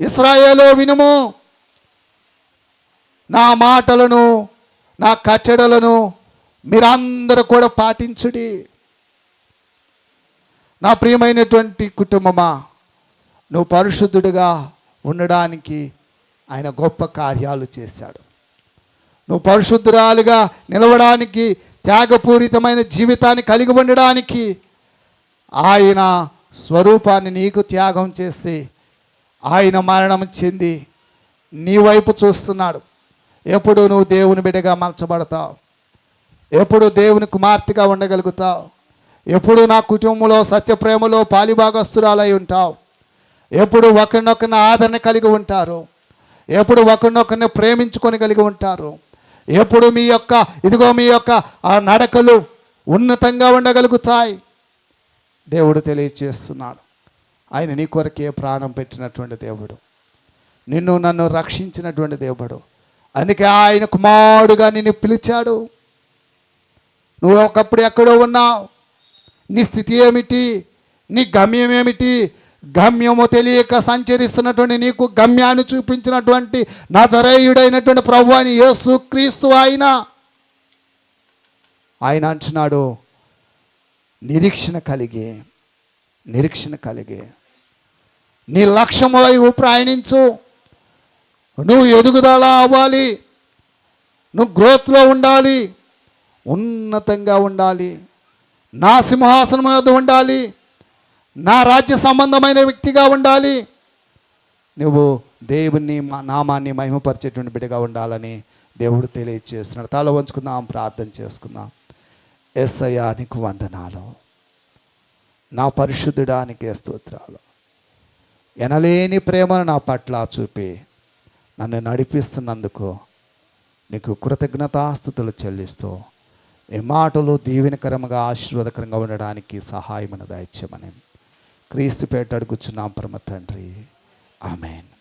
ఇశ్రాయేలు వినుము, నా మాటలను నా కట్టడలను మీరందరూ కూడా పాటించుడి. నా ప్రియమైనటువంటి కుటుంబమా, నువ్వు పరిశుద్ధుడిగా ఉండడానికి ఆయన గొప్ప కార్యాలు చేశాడు. నువ్వు పరిశుద్ధురాలుగా నిలవడానికి, త్యాగపూరితమైన జీవితాన్ని కలిగి ఉండడానికి ఆయన స్వరూపాన్ని నీకు త్యాగం చేసి ఆయన మరణం చెంది నీ వైపు చూస్తున్నాడు. ఎప్పుడు నువ్వు దేవుని బిడ్డగా మలచబడతావు, ఎప్పుడు దేవుని కుమార్తెగా ఉండగలుగుతావు, ఎప్పుడు నా కుటుంబంలో సత్యప్రేమలో పాలిభాగస్తురాలై ఉంటావు, ఎప్పుడు ఒకరినొకరిని ఆదరణ కలిగి ఉంటారు, ఎప్పుడు ఒకరినొకరిని ప్రేమించుకొని కలిగి ఉంటారు, ఎప్పుడు మీ యొక్క ఆ నడకలు ఉన్నతంగా ఉండగలుగుతాయి. దేవుడు తెలియచేస్తున్నాడు. ఆయన నీ కొరకే ప్రాణం పెట్టినటువంటి దేవుడు, నిన్ను నన్ను రక్షించినటువంటి దేవుడు. అందుకే ఆయన కుమారుడుగా నిన్ను పిలిచాడు. నువ్వు ఒకప్పుడు ఎక్కడో ఉన్నావు, నీ స్థితి ఏమిటి, నీ గమ్యం ఏమిటి, గమ్యము తెలియక సంచరిస్తున్నటువంటి నీకు గమ్యాన్ని చూపించినటువంటి నజరేయుడైనటువంటి ప్రభువు అయిన యేసు క్రీస్తు ఆయన అంటున్నాడు, నిరీక్షణ కలిగి నీ లక్ష్యం వైపు ప్రయాణించు. నువ్వు ఎదుగుదల అవ్వాలి, నువ్వు గ్రోత్లో ఉండాలి, ఉన్నతంగా ఉండాలి, నా సింహాసనం మీద ఉండాలి, నా రాజ్య సంబంధమైన వ్యక్తిగా ఉండాలి, నువ్వు దేవుని నామాన్ని మహిమపరిచేటువంటి బిడ్డగా ఉండాలని దేవుడు తెలియజేస్తున్నాడు. తల వంచుకుందాం, ప్రార్థన చేసుకుందాం. యేసయ్యా నీకు వందనాలు, నా పరిశుద్ధుడానికి స్తోత్రాలు. ఎనలేని ప్రేమను నా పట్ల చూపి నన్ను నడిపిస్తున్నందుకు నీకు కృతజ్ఞతాస్తుతులు చెల్లిస్తూ ఈ మాటలు దీవెనకరంగా ఆశీర్వాదకరంగా ఉండడానికి సహాయమును దయచేయమని క్రీస్తు పేట అడుగుచున్నాం పరమ తండ్రి. ఆమేన్.